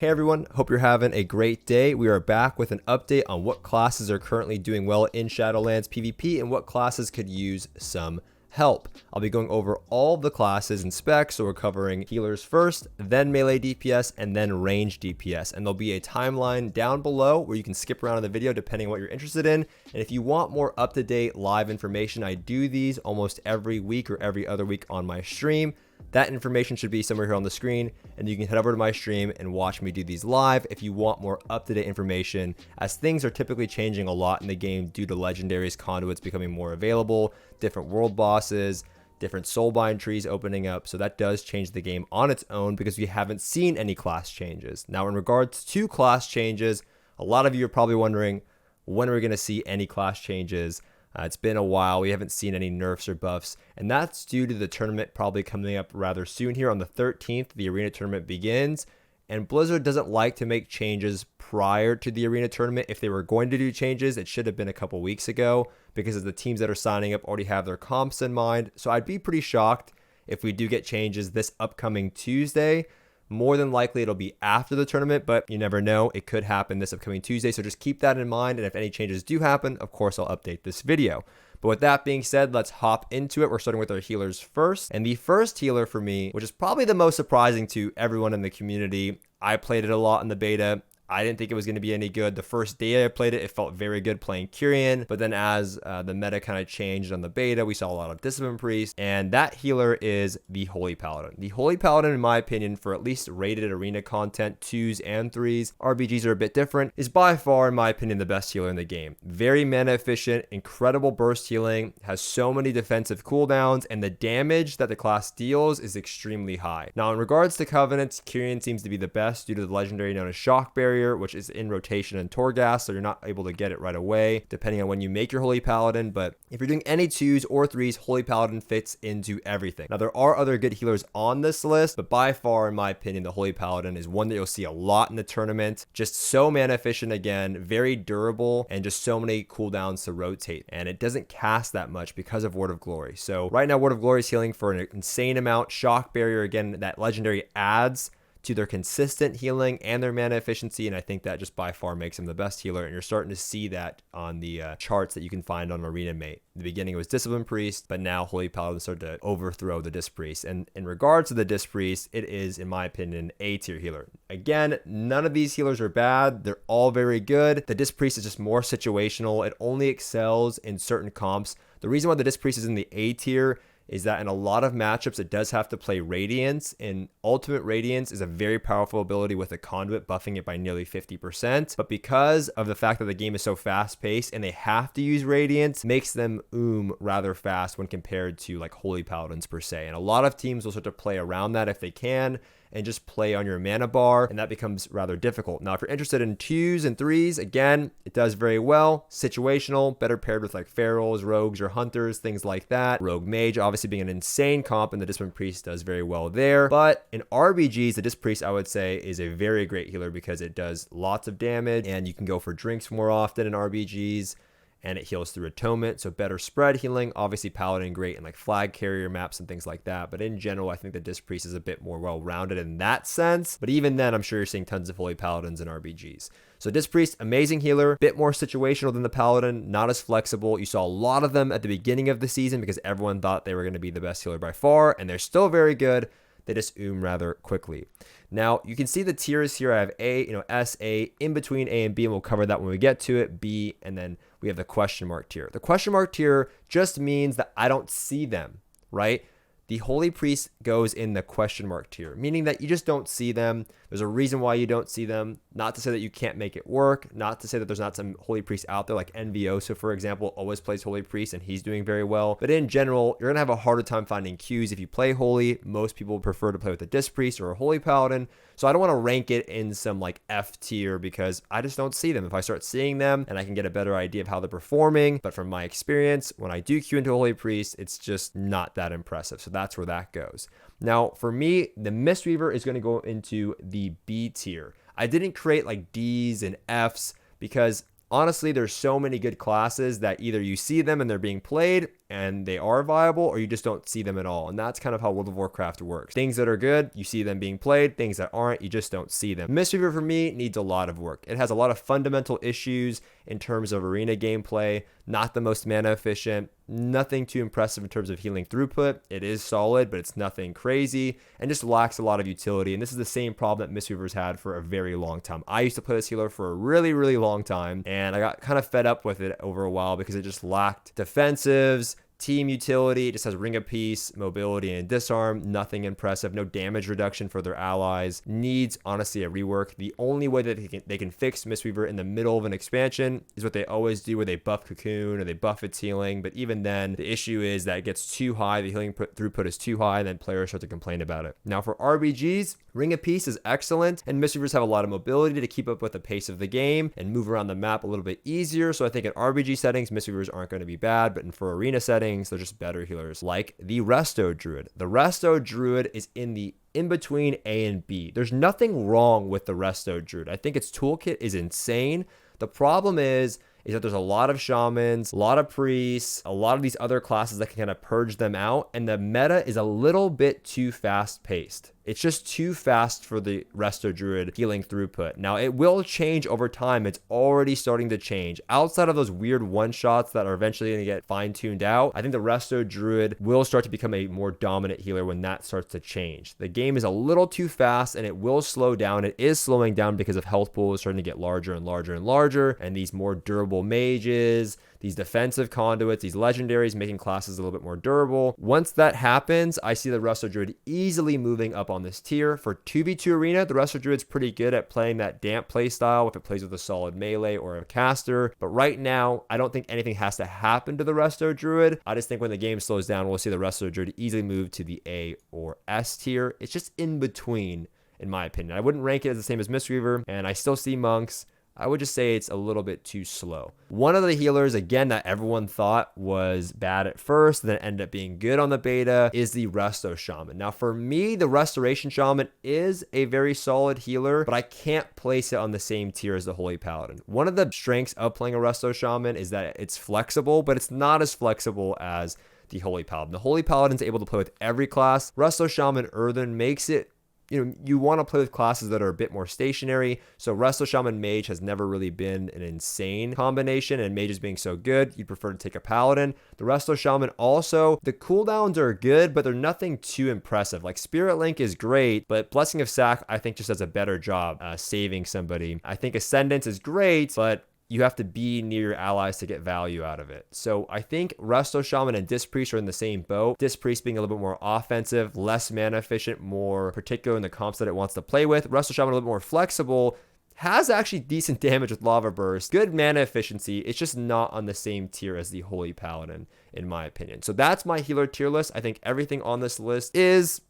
Hey everyone, hope you're having a great day. We are back with an update on what classes are currently doing well in Shadowlands PvP and what classes could use some help. I'll be going over all the classes and specs, so we're covering healers first, then melee DPS, and then range DPS. And there'll be a timeline down below where you can skip around in the video depending on what you're interested in. And if you want more up-to-date live information, I do these almost every week or every other week on my stream. That information should be somewhere here on the screen, and you can head over to my stream and watch me do these live if you want more up-to-date information, as things are typically changing a lot in the game due to legendaries, conduits becoming more available, different world bosses, different soulbind trees opening up. So that does change the game on its own because we haven't seen any class changes. Now, in regards to class changes, a lot of you are probably wondering, when are we going to see any class changes? It's been a while. We haven't seen any nerfs or buffs, and that's due to the tournament probably coming up rather soon here on the 13th. The arena tournament begins, and Blizzard doesn't like to make changes prior to the arena tournament. If they were going to do changes, it should have been a couple weeks ago because the teams that are signing up already have their comps in mind. So I'd be pretty shocked if we do get changes this upcoming Tuesday. More than likely, it'll be after the tournament, but you never know. It could happen this upcoming Tuesday, so just keep that in mind. And if any changes do happen, of course, I'll update this video. But with that being said, let's hop into it. We're starting with our healers first. And the first healer for me, which is probably the most surprising to everyone in the community, I played it a lot in the beta. I didn't think it was going to be any good. The first day I played it, it felt very good playing Kyrian. But then as the meta kind of changed on the beta, we saw a lot of Discipline Priest. And that healer is the Holy Paladin. The Holy Paladin, in my opinion, for at least rated arena content, 2s and 3s, RBGs are a bit different, is by far, in my opinion, the best healer in the game. Very mana efficient, incredible burst healing, has so many defensive cooldowns, and the damage that the class deals is extremely high. Now, in regards to Covenants, Kyrian seems to be the best due to the legendary known as Shock Barrier, which is in rotation in Torghast, so you're not able to get it right away depending on when you make your Holy Paladin. But if you're doing any 2s or 3s, Holy Paladin fits into everything. Now, there are other good healers on this list, but by far, in my opinion, the Holy Paladin is one that you'll see a lot in the tournament. Just so mana efficient again, very durable, and just so many cooldowns to rotate. And it doesn't cast that much because of Word of Glory. So right now, Word of Glory is healing for an insane amount. Shock Barrier, again, that legendary adds to their consistent healing and their mana efficiency, and I think that just by far makes him the best healer, and you're starting to see that on the charts that you can find on Arena Mate. In the beginning it was Discipline Priest, but now Holy Paladin started to overthrow the Disc Priest, and in regards to the Disc Priest, it is, in my opinion, A tier healer. Again, none of these healers are bad, they're all very good. The Disc Priest is just more situational, it only excels in certain comps. The reason why the Disc Priest is in the A tier is that in a lot of matchups, it does have to play Radiance, and Ultimate Radiance is a very powerful ability with a Conduit buffing it by nearly 50%. But because of the fact that the game is so fast-paced and they have to use Radiance, makes them rather fast when compared to like Holy Paladins per se. And a lot of teams will start to play around that if they can, and just play on your mana bar, and that becomes rather difficult. Now, if you're interested in 2s and 3s, again, it does very well. Situational, better paired with like Ferals, Rogues, or Hunters, things like that. Rogue Mage, obviously being an insane comp, and the Discipline Priest does very well there. But in RBGs, the Disc Priest, I would say, is a very great healer because it does lots of damage, and you can go for drinks more often in RBGs. And it heals through Atonement, so better spread healing. Obviously, Paladin great in like flag carrier maps and things like that. But in general, I think the Disc Priest is a bit more well-rounded in that sense. But even then, I'm sure you're seeing tons of Holy Paladins in RBGs. So Disc Priest, amazing healer, bit more situational than the Paladin, not as flexible. You saw a lot of them at the beginning of the season because everyone thought they were going to be the best healer by far, and they're still very good. They just rather quickly. Now, you can see the tiers here. I have A, S, A, in between A and B, and we'll cover that when we get to it, B, and then we have the question mark tier. The question mark tier just means that I don't see them, right? The Holy Priest goes in the question mark tier, meaning that you just don't see them. There's a reason why you don't see them. Not to say that you can't make it work. Not to say that there's not some Holy Priest out there like NVOSA, for example, always plays Holy Priest and he's doing very well. But in general, you're going to have a harder time finding queues if you play Holy. Most people prefer to play with a Disc Priest or a Holy Paladin. So I don't want to rank it in some like F tier because I just don't see them. If I start seeing them and I can get a better idea of how they're performing, but from my experience, when I do queue into a Holy Priest, it's just not that impressive. So that's where that goes. Now, for me, the Mistweaver is going to go into the B tier. I didn't create like D's and F's because Honestly, there's so many good classes that either you see them and they're being played and they are viable, or you just don't see them at all. And that's kind of how World of Warcraft works. Things that are good, you see them being played. Things that aren't, you just don't see them. Mistweaver for me needs a lot of work. It has a lot of fundamental issues in terms of arena gameplay, not the most mana efficient, nothing too impressive in terms of healing throughput. It is solid, but it's nothing crazy, and just lacks a lot of utility. And this is the same problem that Mistweaver's had for a very long time. I used to play this healer for a really, really long time, and I got kind of fed up with it over a while because it just lacked defensives, team utility. It just has Ring of Peace, mobility, and disarm. Nothing impressive. No damage reduction for their allies. Needs, honestly, a rework. The only way that they can fix Mistweaver in the middle of an expansion is what they always do, where they buff Cocoon or they buff its healing. But even then, the issue is that it gets too high. The healing throughput is too high, and then players start to complain about it. Now, for RBGs, Ring of Peace is excellent, and Mistweavers have a lot of mobility to keep up with the pace of the game and move around the map a little bit easier. So I think in RBG settings, Mistweavers aren't going to be bad, but for arena settings, they're just better healers, like the Resto Druid. The Resto Druid is in between A and B. There's nothing wrong with the Resto Druid. I think its toolkit is insane. The problem is that there's a lot of shamans, a lot of priests, a lot of these other classes that can kind of purge them out, and the meta is a little bit too fast paced. It's just too fast for the Resto Druid healing throughput. Now, it will change over time. It's already starting to change. Outside of those weird one-shots that are eventually going to get fine-tuned out, I think the Resto Druid will start to become a more dominant healer when that starts to change. The game is a little too fast, and it will slow down. It is slowing down because of health pools starting to get larger and larger and larger, and these more durable mages, these defensive conduits, these legendaries making classes a little bit more durable. Once that happens, I see the Resto Druid easily moving up on this tier. For 2v2 arena, the Resto Druid's pretty good at playing that damp playstyle if it plays with a solid melee or a caster. But right now, I don't think anything has to happen to the Resto Druid. I just think when the game slows down, we'll see the Resto Druid easily move to the A or S tier. It's just in between, in my opinion. I wouldn't rank it as the same as Mistweaver, and I still see monks. I would just say it's a little bit too slow. One of the healers, again, that everyone thought was bad at first, then ended up being good on the beta, is the Resto Shaman. Now, for me, the Restoration Shaman is a very solid healer, but I can't place it on the same tier as the Holy Paladin. One of the strengths of playing a Resto Shaman is that it's flexible, but it's not as flexible as the Holy Paladin. The Holy Paladin's able to play with every class. Resto Shaman Earthen makes it, you want to play with classes that are a bit more stationary. So Resto Shaman Mage has never really been an insane combination, and Mage is being so good, you'd prefer to take a Paladin. The Resto Shaman also, the cooldowns are good, but they're nothing too impressive. Like Spirit Link is great, but Blessing of Sac, I think, just does a better job saving somebody. I think Ascendance is great, but you have to be near your allies to get value out of it. So I think Resto Shaman and Disc Priest are in the same boat. Disc Priest being a little bit more offensive, less mana efficient, more particular in the comps that it wants to play with. Resto Shaman a little bit more flexible, has actually decent damage with Lava Burst, good mana efficiency. It's just not on the same tier as the Holy Paladin, in my opinion. So that's my healer tier list. I think everything on this list is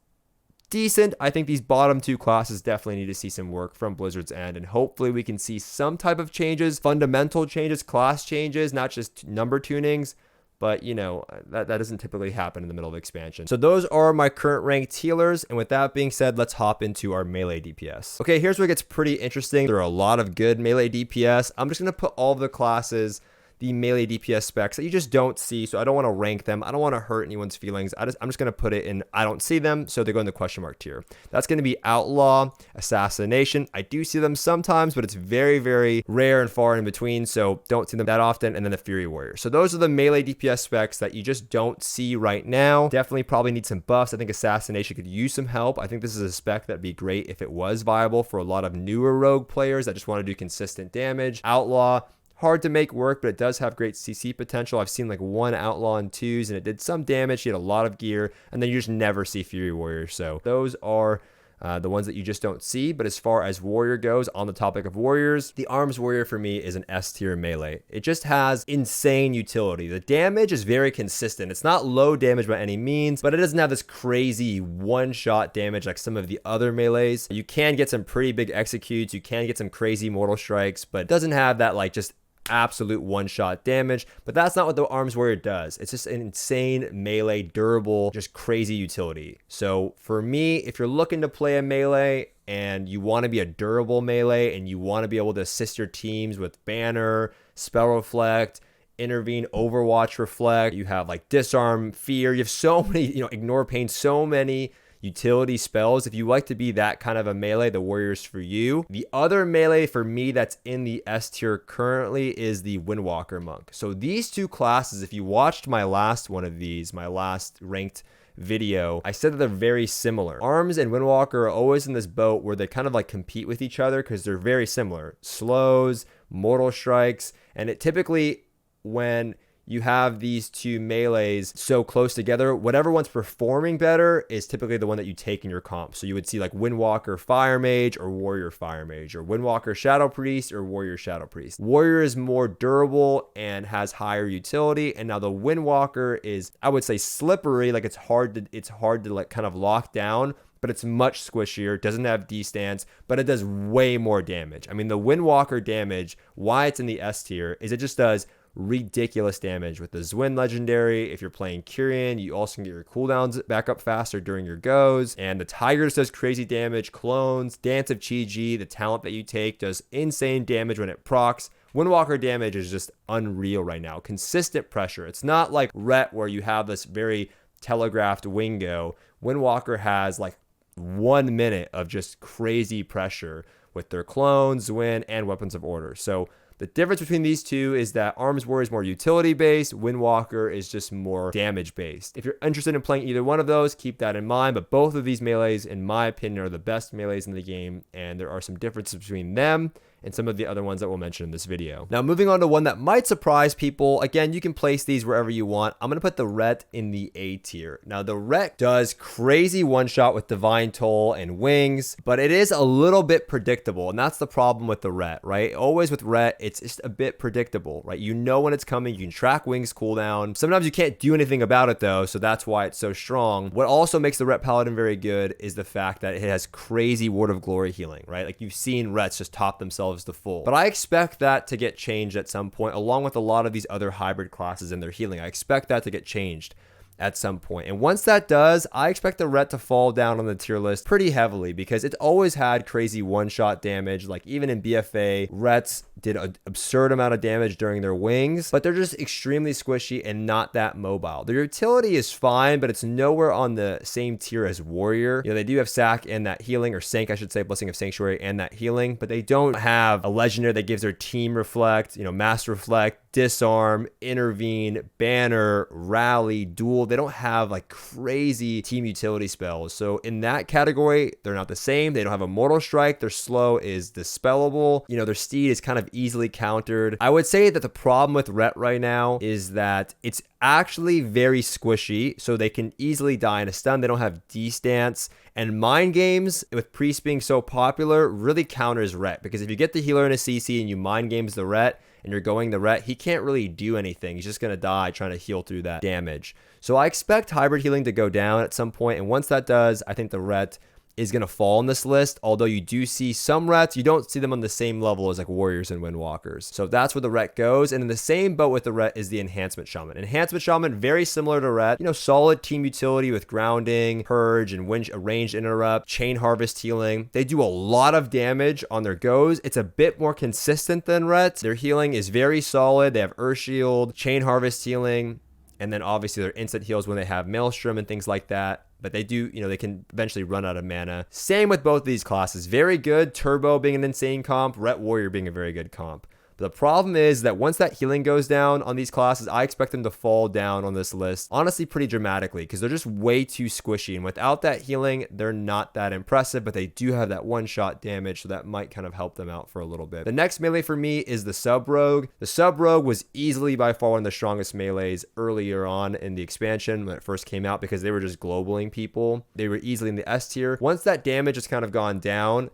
decent. I think these bottom two classes definitely need to see some work from Blizzard's end, and hopefully we can see some type of changes, fundamental changes, class changes, not just number tunings. But, that doesn't typically happen in the middle of expansion. So those are my current ranked healers. And with that being said, let's hop into our melee DPS. Okay, here's where it gets pretty interesting. There are a lot of good melee DPS. I'm just going to put all of the classes, the melee DPS specs that you just don't see. So I don't want to rank them. I don't want to hurt anyone's feelings. I'm just going to put it in, I don't see them. So they go in the question mark tier. That's going to be Outlaw, Assassination. I do see them sometimes, but it's very, very rare and far in between. So don't see them that often. And then the Fury Warrior. So those are the melee DPS specs that you just don't see right now. Definitely probably need some buffs. I think Assassination could use some help. I think this is a spec that'd be great if it was viable for a lot of newer rogue players that just want to do consistent damage. Outlaw, hard to make work, but it does have great CC potential. I've seen like one Outlaw in twos, and it did some damage. He had a lot of gear, and then you just never see Fury Warrior. So those are the ones that you just don't see. But as far as Warrior goes, on the topic of Warriors, the Arms Warrior for me is an S tier melee. It just has insane utility. The damage is very consistent. It's not low damage by any means, but it doesn't have this crazy one-shot damage like some of the other melees. You can get some pretty big executes. You can get some crazy mortal strikes, but it doesn't have that like just absolute one-shot damage. But that's not what the Arms Warrior does. It's just an insane melee, durable, just crazy utility. So for me, if you're looking to play a melee and you want to be a durable melee and you want to be able to assist your teams with banner, spell reflect, intervene, overwatch reflect, you have like disarm, fear, you have so many, ignore pain, so many utility spells. If you like to be that kind of a melee, the Warrior's for you. The other melee for me that's in the S tier currently is the Windwalker Monk. So these two classes, if you watched my last one of these, my last ranked video, I said that they're very similar. Arms and Windwalker are always in this boat where they kind of like compete with each other because they're very similar. Slows, mortal strikes, and it typically, when you have these two melees so close together, whatever one's performing better is typically the one that you take in your comp. So you would see like Windwalker Fire Mage or Warrior Fire Mage, or Windwalker Shadow Priest or Warrior Shadow Priest. Warrior is more durable and has higher utility, and now the Windwalker is, I would say, slippery. Like it's hard to like kind of lock down, but it's much squishier, doesn't have D-stance, but it does way more damage. I mean, the Windwalker damage, why it's in the S tier, is it just does ridiculous damage with the Zwin legendary. If you're playing Kyrian, you also can get your cooldowns back up faster during your goes, and the Tigers does crazy damage. Clones, Dance of Chi-Ji, the talent that you take, does insane damage when it procs. Windwalker damage is just unreal right now. Consistent pressure. It's not like Ret where you have this very telegraphed wingo. Windwalker has like 1 minute of just crazy pressure with their clones, Zwin, and Weapons of Order. So the difference between these two is that Arms Warrior is more utility-based, Windwalker is just more damage-based. If you're interested in playing either one of those, keep that in mind, but both of these melees, in my opinion, are the best melees in the game, and there are some differences between them and some of the other ones that we'll mention in this video. Now, moving on to one that might surprise people. Again, you can place these wherever you want. I'm going to put the Ret in the A tier. Now, the Ret does crazy one-shot with Divine Toll and Wings, but it is a little bit predictable, and that's the problem with the Ret, right? Always with Ret, it's just a bit predictable, right? You know when it's coming. You can track Wings cooldown. Sometimes you can't do anything about it, though, so that's why it's so strong. What also makes the Ret Paladin very good is the fact that it has crazy Word of Glory healing, right? Like, you've seen Rets just top themselves to full. But I expect that to get changed at some point, along with a lot of these other hybrid classes and their healing. I expect that to get changed at some point. And once that does, I expect the Ret to fall down on the tier list pretty heavily because it's always had crazy one-shot damage. Like even in BFA, Rets did an absurd amount of damage during their wings, but they're just extremely squishy and not that mobile. Their utility is fine, but it's nowhere on the same tier as Warrior. They do have Sack and that healing, or Sank, I should say, Blessing of Sanctuary and that healing, but they don't have a legendary that gives their team reflect, Mass Reflect, Disarm, Intervene, Banner, Rally, Duel. They don't have like crazy team utility spells. So in that category, they're not the same. They don't have a Mortal Strike. Their slow is dispellable. Their steed is kind of easily countered. I would say that the problem with Ret right now is that it's actually very squishy, so they can easily die in a stun. They don't have D-stance, and Mind Games, with Priest being so popular, really counters Ret, because if you get the healer in a CC and you Mind Games the Ret, and you're going the Ret, he can't really do anything. He's just going to die trying to heal through that damage. So I expect hybrid healing to go down at some point, and once that does, I think the Ret is going to fall on this list, although you do see some Rets, you don't see them on the same level as like Warriors and Windwalkers. So that's where the Ret goes, and in the same boat with the Ret is the Enhancement Shaman. Enhancement Shaman, very similar to Ret, solid team utility with grounding, purge, and ranged interrupt, chain harvest healing. They do a lot of damage on their goes. It's a bit more consistent than Ret. Their healing is very solid. They have Earth Shield, chain harvest healing, and then obviously their instant heals when they have Maelstrom and things like that. But they do, they can eventually run out of mana. Same with both of these classes. Very good. Turbo being an insane comp. Ret Warrior being a very good comp. But the problem is that once that healing goes down on these classes, I expect them to fall down on this list, honestly, pretty dramatically, because they're just way too squishy. And without that healing, they're not that impressive, but they do have that one-shot damage, so that might kind of help them out for a little bit. The next melee for me is the Sub Rogue. The Sub Rogue was easily by far one of the strongest melees earlier on in the expansion when it first came out, because they were just globaling people. They were easily in the S tier. Once that damage has kind of gone down,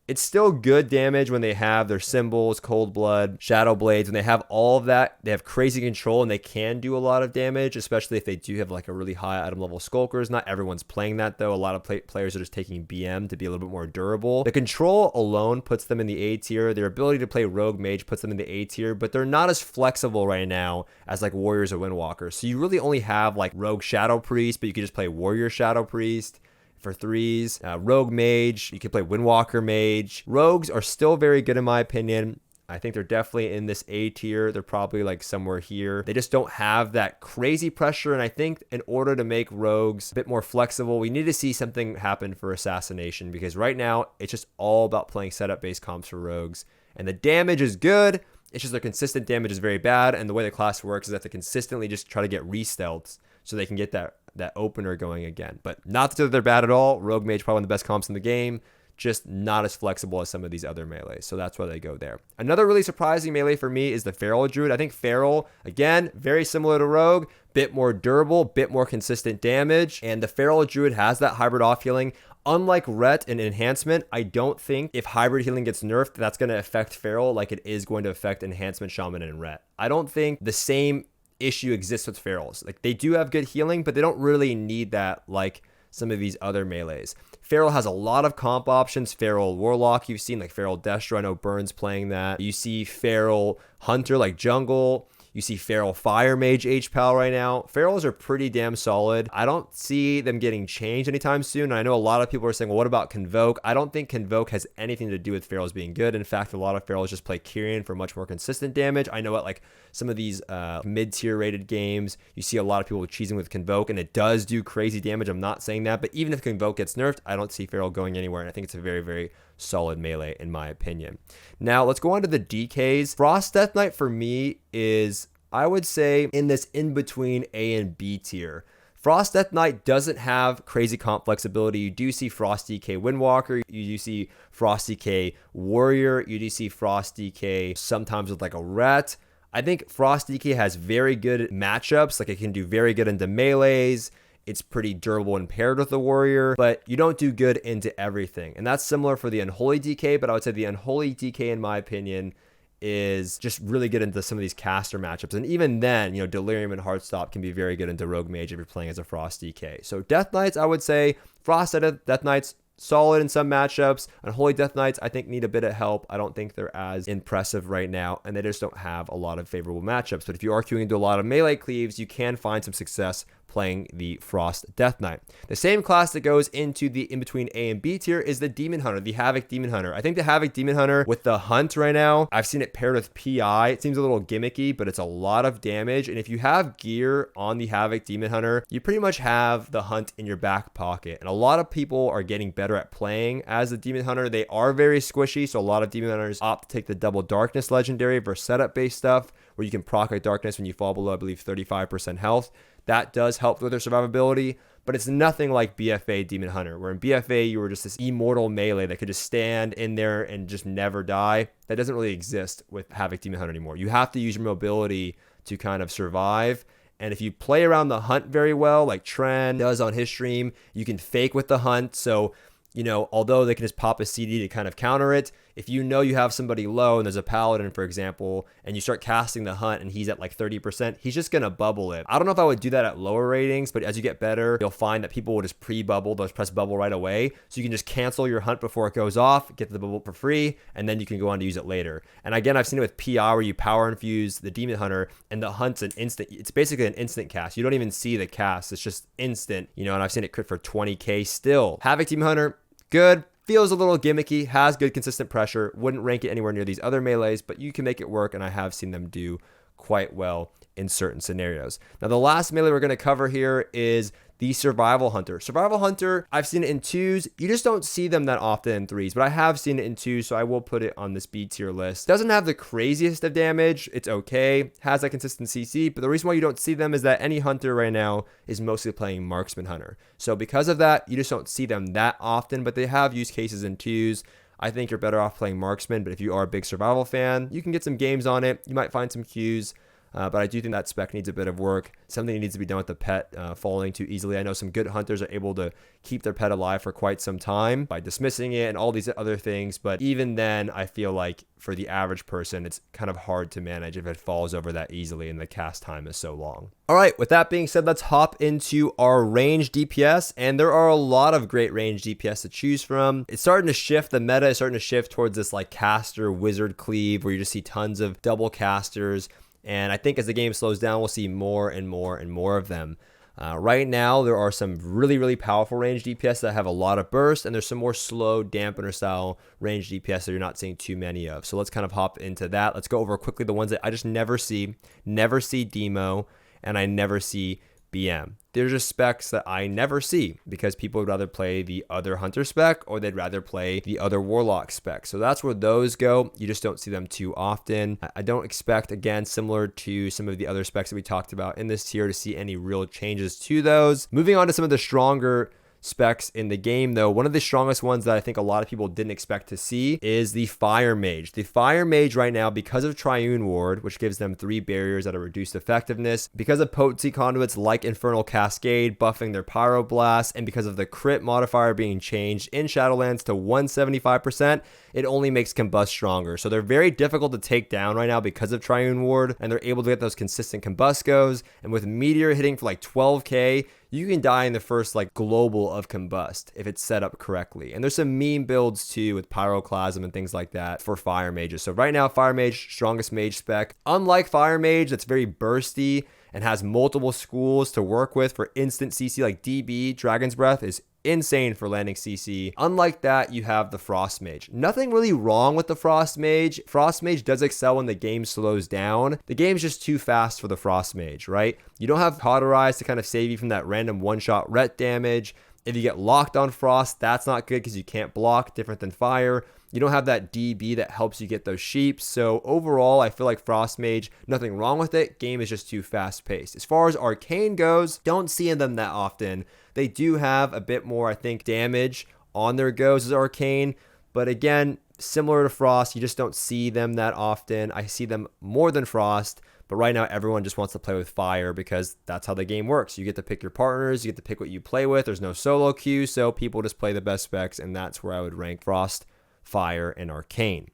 it's still good damage when they have their symbols, Cold Blood, Shadow Blades. When they have all of that, they have crazy control and they can do a lot of damage, especially if they do have like a really high item level Skulkers. Not everyone's playing that though. A lot of players are just taking BM to be a little bit more durable. The control alone puts them in the A tier. Their ability to play Rogue Mage puts them in the A tier, but they're not as flexible right now as like Warriors or Windwalkers. So you really only have like Rogue Shadow Priest, but you can just play Warrior Shadow Priest. for 3s. Rogue Mage, you can play Windwalker Mage. Rogues are still very good in my opinion. I think they're definitely in this A tier. They're probably like somewhere here. They just don't have that crazy pressure. And I think in order to make rogues a bit more flexible, we need to see something happen for assassination, because right now it's just all about playing setup based comps for rogues. And the damage is good. It's just their consistent damage is very bad. And the way the class works is that they consistently just try to get re-stealths so they can get that opener going again. But not that they're bad at all. Rogue Mage probably one of the best comps in the game, just not as flexible as some of these other melees. So that's why they go there. Another really surprising melee for me is the Feral Druid. I think Feral, again, very similar to Rogue, bit more durable, bit more consistent damage. And the Feral Druid has that hybrid off healing. Unlike Ret and Enhancement, I don't think if hybrid healing gets nerfed, that's going to affect Feral like it is going to affect Enhancement, Shaman, and Ret. I don't think the same issue exists with Ferals. Like, they do have good healing, but they don't really need that like some of these other melees. Feral has a lot of comp options. Feral Warlock, you've seen, like Feral Destro. I know Burns playing that. You see Feral Hunter, like Jungle. You see Feral Fire Mage HPAL right now. Ferals are pretty damn solid. I don't see them getting changed anytime soon. And I know a lot of people are saying, well, what about Convoke? I don't think Convoke has anything to do with Ferals being good. In fact, a lot of Ferals just play Kyrian for much more consistent damage. I know at like some of these mid-tier rated games, you see a lot of people cheesing with Convoke, and it does do crazy damage. I'm not saying that, but even if Convoke gets nerfed, I don't see Feral going anywhere. And I think it's a very, very solid melee in my opinion. Now let's go on to the DKs. Frost Death Knight for me is, I would say, in this in-between A and B tier. Frost Death Knight doesn't have crazy comp flexibility. You do see Frost DK Windwalker. You do see Frost DK Warrior. You do see Frost DK sometimes with like a Ret. I think Frost DK has very good matchups. Like, it can do very good into melees. It's pretty durable and paired with the Warrior, but you don't do good into everything. And that's similar for the Unholy DK, but I would say the Unholy DK, in my opinion, is just really good into some of these caster matchups. And even then, you know, Delirium and Heartstop can be very good into Rogue Mage if you're playing as a Frost DK. So Death Knights, I would say, Frost Death Knights, solid in some matchups. Unholy Death Knights, I think, need a bit of help. I don't think they're as impressive right now, and they just don't have a lot of favorable matchups. But if you are queuing into a lot of melee cleaves, you can find some success playing the Frost Death Knight. The same class that goes into the in-between A and B tier is the Demon Hunter, the Havoc Demon Hunter. I think the Havoc Demon Hunter with the Hunt right now, I've seen it paired with PI. It seems a little gimmicky, but it's a lot of damage. And if you have gear on the Havoc Demon Hunter, you pretty much have the Hunt in your back pocket. And a lot of people are getting better at playing as the Demon Hunter. They are very squishy, so a lot of Demon Hunters opt to take the Double Darkness Legendary versus setup-based stuff, where you can proc a Darkness when you fall below, I believe, 35% health. That does help with their survivability, but it's nothing like BFA Demon Hunter, where in BFA you were just this immortal melee that could just stand in there and just never die. That doesn't really exist with Havoc Demon Hunter anymore. You have to use your mobility to kind of survive. And if you play around the Hunt very well, like Tren does on his stream, you can fake with the Hunt. So, you know, although they can just pop a CD to kind of counter it, if you know you have somebody low and there's a Paladin, for example, and you start casting the Hunt and he's at like 30%, he's just going to bubble it. I don't know if I would do that at lower ratings, but as you get better, you'll find that people will just pre-bubble, they'll just press bubble right away. So you can just cancel your Hunt before it goes off, get the bubble for free, and then you can go on to use it later. And again, I've seen it with PI where you power infuse the Demon Hunter and the Hunt's an instant, it's basically an instant cast. You don't even see the cast, it's just instant, you know, and I've seen it crit for 20k still. Havoc Demon Hunter, good. Feels a little gimmicky, has good consistent pressure, wouldn't rank it anywhere near these other melees, but you can make it work, and I have seen them do quite well in certain scenarios. Now, the last melee we're going to cover here is the Survival Hunter. Survival Hunter, I've seen it in 2s. You just don't see them that often in 3s, but I have seen it in 2s, so I will put it on this B tier list. Doesn't have the craziest of damage. It's okay. Has that consistent CC, but the reason why you don't see them is that any Hunter right now is mostly playing Marksman Hunter. So because of that, you just don't see them that often, but they have use cases in 2s. I think you're better off playing Marksman, but if you are a big Survival fan, you can get some games on it. You might find some queues. But I do think that spec needs a bit of work. Something needs to be done with the pet falling too easily. I know some good hunters are able to keep their pet alive for quite some time by dismissing it and all these other things. But even then, I feel like for the average person, it's kind of hard to manage if it falls over that easily and the cast time is so long. All right, with that being said, let's hop into our range DPS. And there are a lot of great range DPS to choose from. It's starting to shift. The meta is starting to shift towards this like caster wizard cleave where you just see tons of double casters. And I think as the game slows down, we'll see more and more and more of them. Right now, there are some really powerful range DPS that have a lot of burst, and there's some more slow dampener style range DPS that you're not seeing too many of. So let's kind of hop into that. Let's go over quickly the ones that I just never see Demo, and I never see BM. They're just specs that I never see because people would rather play the other hunter spec or they'd rather play the other warlock spec. So that's where those go. You just don't see them too often. I don't expect, again, similar to some of the other specs that we talked about in this tier, to see any real changes to those. Moving on to some of the stronger specs in the game, though, one of the strongest ones that I think a lot of people didn't expect to see is the Fire Mage. The Fire Mage right now, because of Triune Ward, which gives them 3 barriers at a reduced effectiveness, because of potency conduits like Infernal Cascade buffing their Pyroblast, and because of the crit modifier being changed in Shadowlands to 175%, it only makes Combust stronger. So they're very difficult to take down right now because of Triune Ward, and they're able to get those consistent Combust goes, and with Meteor hitting for like 12k, you can die in the first like global of Combust if it's set up correctly. And there's some meme builds too with Pyroclasm and things like that for Fire Mages. So right now, Fire Mage, strongest mage spec. Unlike Fire Mage, that's very bursty and has multiple schools to work with for instant CC, like DB, Dragon's Breath is insane for landing CC. Unlike that, you have the Frost Mage. Nothing really wrong with the Frost Mage. Frost Mage does excel when the game slows down. The game's just too fast for the Frost Mage, right? You don't have Cauterize to kind of save you from that random one-shot ret damage. If you get locked on Frost, that's not good because you can't block, different than Fire. You don't have that DB that helps you get those sheep. So overall, I feel like Frost Mage, nothing wrong with it. Game is just too fast paced. As far as Arcane goes, don't see them that often. They do have a bit more, I think, damage on their goes as Arcane. But again, similar to Frost, you just don't see them that often. I see them more than Frost. But right now, everyone just wants to play with Fire because that's how the game works. You get to pick your partners. You get to pick what you play with. There's no solo queue. So people just play the best specs. And that's where I would rank Frost, Fire, and Arcane.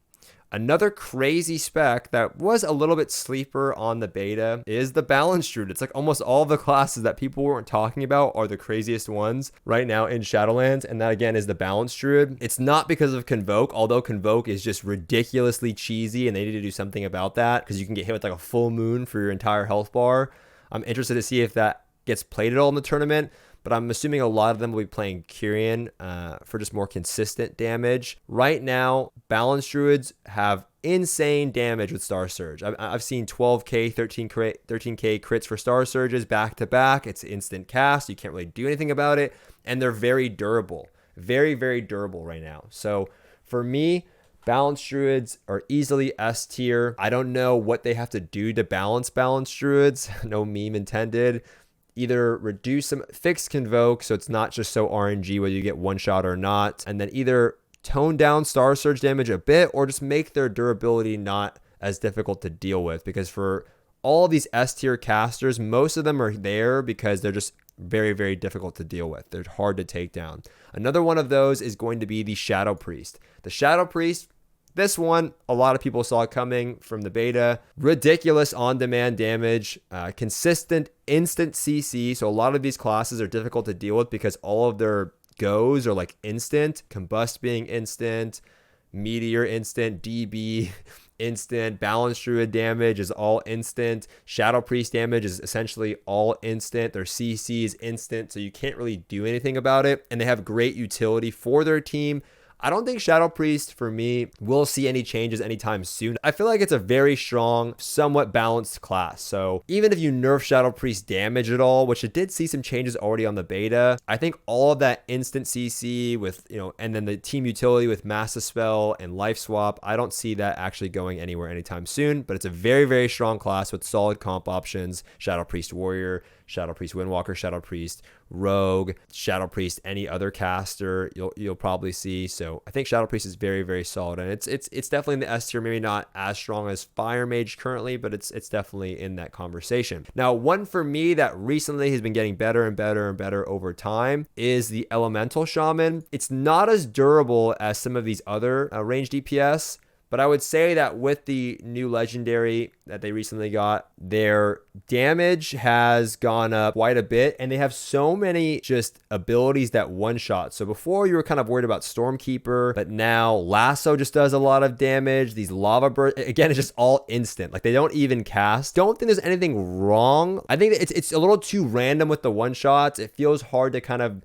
Another crazy spec that was a little bit sleeper on the beta is the Balance Druid. It's like almost all the classes that people weren't talking about are the craziest ones right now in Shadowlands, and that again is the Balance Druid. It's not because of Convoke, although Convoke is just ridiculously cheesy and they need to do something about that because you can get hit with like a full moon for your entire health bar. I'm interested to see if that gets played at all in the tournament, but I'm assuming a lot of them will be playing Kyrian for just more consistent damage. Right now, Balance Druids have insane damage with Star Surge. I've seen 12k, 13k crits for Star Surges back to back. It's instant cast. You can't really do anything about it. And they're very durable. Very durable right now. So for me, Balance Druids are easily S tier. I don't know what they have to do to balance Balance Druids. No meme intended. Either reduce some, fix Convoke so it's not just so RNG whether you get one shot or not, and then either tone down Star Surge damage a bit or just make their durability not as difficult to deal with, because for all these S tier casters, most of them are there because they're just very difficult to deal with. They're hard to take down. Another one of those is going to be the Shadow Priest. The Shadow Priest, this one, a lot of people saw it coming from the beta. Ridiculous on-demand damage, consistent instant CC. So a lot of these classes are difficult to deal with because all of their goes are like instant. Combust being instant, Meteor instant, DB instant, Balance Druid damage is all instant. Shadow Priest damage is essentially all instant. Their CC is instant, so you can't really do anything about it. And they have great utility for their team. I don't think Shadow Priest, for me, will see any changes anytime soon. I feel like it's a very strong, somewhat balanced class. So even if you nerf Shadow Priest damage at all, which it did see some changes already on the beta, I think all of that instant CC with, and then the team utility with Master Spell and Life Swap, I don't see that actually going anywhere anytime soon. But it's a very strong class with solid comp options. Shadow Priest Warrior, Shadow Priest Windwalker, Shadow Priest Rogue, Shadow Priest any other caster you'll probably see. So I think Shadow Priest is very solid, and it's definitely in the S tier, maybe not as strong as Fire Mage currently, but it's definitely in that conversation. Now, one for me that recently has been getting better and better over time is the Elemental Shaman. It's not as durable as some of these other range DPS, But I would say that with the new legendary that they recently got, their damage has gone up quite a bit, and they have so many just abilities that one-shot. So before you were kind of worried about Stormkeeper, but now Lasso just does a lot of damage. These Lava Burst, again, it's just all instant. Like, they don't even cast. Don't think there's anything wrong. I think that it's a little too random with the one-shots. It feels hard to kind of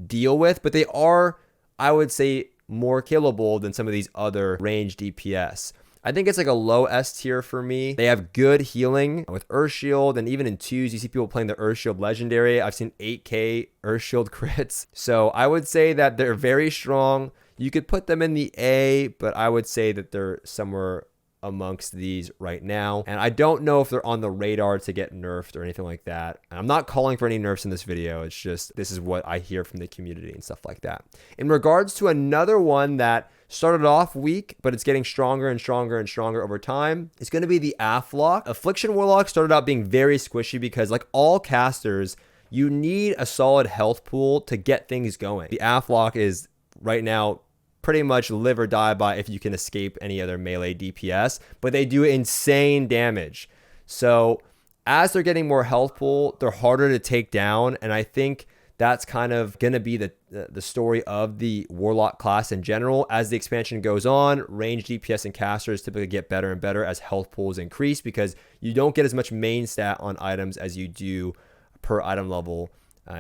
deal with, but they are, I would say, more killable than some of these other range DPS. I think it's like a low S tier for me. They have good healing with Earth Shield, and even in 2s, you see people playing the Earth Shield legendary. I've seen 8k Earth Shield crits. So I would say that they're very strong. You could put them in the A, but I would say that they're somewhere amongst these right now. And I don't know if they're on the radar to get nerfed or anything like that. And I'm not calling for any nerfs in this video. It's just, this is what I hear from the community and stuff like that. In regards to another one that started off weak, but it's getting stronger and stronger and stronger over time, it's going to be the Afflock. Affliction Warlock started out being very squishy because, like all casters, you need a solid health pool to get things going. The Afflock is right now pretty much live or die by if you can escape any other melee DPS, but they do insane damage. So as they're getting more health pool, they're harder to take down, and I think that's kind of going to be the story of the Warlock class in general. As the expansion goes on, range DPS and casters typically get better and better as health pools increase, because you don't get as much main stat on items as you do per item level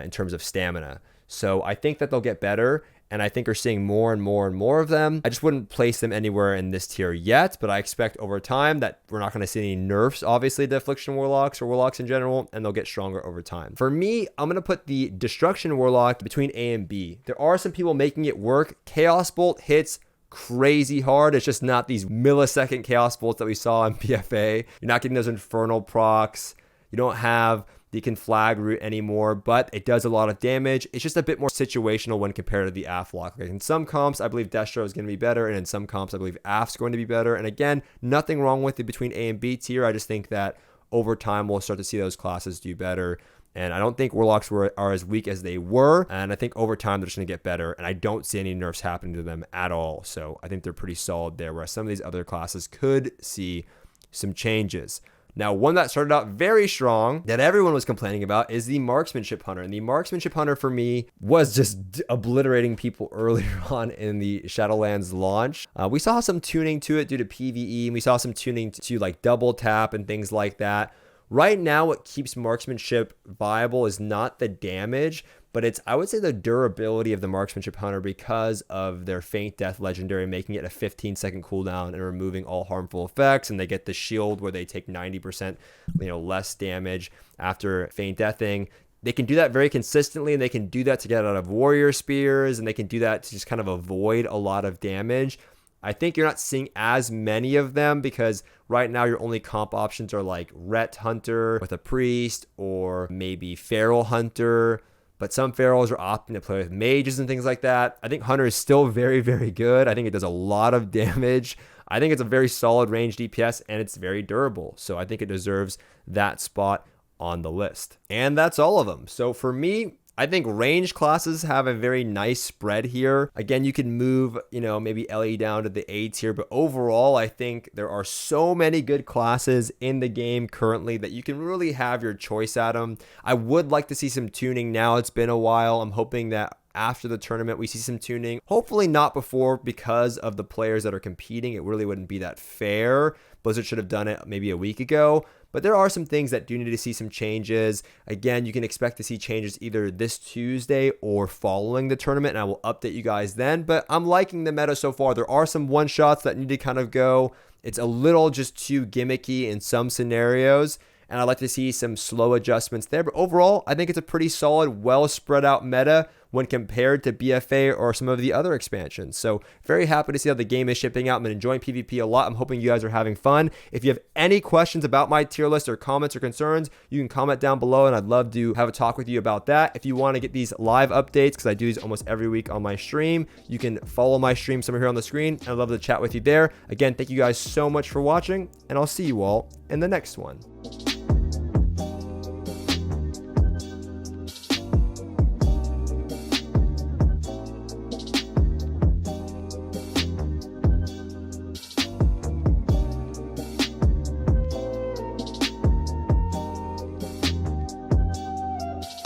in terms of stamina. So I think that they'll get better, and I think we're seeing more and more and more of them. I just wouldn't place them anywhere in this tier yet, but I expect over time that we're not going to see any nerfs, obviously, to Affliction Warlocks or Warlocks in general, and they'll get stronger over time. For me, I'm going to put the Destruction Warlock between A and B. There are some people making it work. Chaos Bolt hits crazy hard. It's just not these millisecond Chaos Bolts that we saw in PFA. You're not getting those Infernal procs. You don't have the Conflag route anymore, but it does a lot of damage. It's just a bit more situational when compared to the Afflock. Like in some comps, I believe Destro is going to be better, and in some comps, I believe Aff's going to be better. And again, nothing wrong with it between A and B tier. I just think that over time, we'll start to see those classes do better. And I don't think Warlocks are as weak as they were. And I think over time, they're just going to get better. And I don't see any nerfs happening to them at all. So I think they're pretty solid there, whereas some of these other classes could see some changes. Now, one that started out very strong that everyone was complaining about is the Marksmanship Hunter. And the Marksmanship Hunter, for me, was just obliterating people earlier on in the Shadowlands launch. We saw some tuning to it due to PvE, and we saw some tuning to like double tap and things like that. Right now, what keeps Marksmanship viable is not the damage, but it's, I would say, the durability of the Marksmanship Hunter because of their Faint Death legendary, making it a 15-second cooldown and removing all harmful effects. And they get the shield where they take 90%, less damage after Faint Deathing. They can do that very consistently, and they can do that to get out of Warrior Spears, and they can do that to just kind of avoid a lot of damage. I think you're not seeing as many of them because right now your only comp options are like Ret Hunter with a Priest or maybe Feral Hunter. But some Ferals are opting to play with Mages and things like that. I think Hunter is still very, very good. I think it does a lot of damage. I think it's a very solid range DPS, and it's very durable. So I think it deserves that spot on the list. And that's all of them. So for me, I think range classes have a very nice spread here. Again, you can move, maybe LE down to the A tier, but overall, I think there are so many good classes in the game currently that you can really have your choice at them. I would like to see some tuning now. It's been a while. I'm hoping that after the tournament, we see some tuning. Hopefully not before, because of the players that are competing. It really wouldn't be that fair. Blizzard should have done it maybe a week ago. But there are some things that do need to see some changes. Again, you can expect to see changes either this Tuesday or following the tournament, and I will update you guys then. But I'm liking the meta so far. There are some one-shots that need to kind of go. It's a little just too gimmicky in some scenarios, and I'd like to see some slow adjustments there. But overall, I think it's a pretty solid, well spread out meta when compared to BFA or some of the other expansions. So very happy to see how the game is shipping out. I'm enjoying PvP a lot. I'm hoping you guys are having fun. If you have any questions about my tier list or comments or concerns, you can comment down below, and I'd love to have a talk with you about that. If you want to get these live updates, because I do these almost every week on my stream, you can follow my stream somewhere here on the screen, and I'd love to chat with you there. Again, thank you guys so much for watching, and I'll see you all in the next one.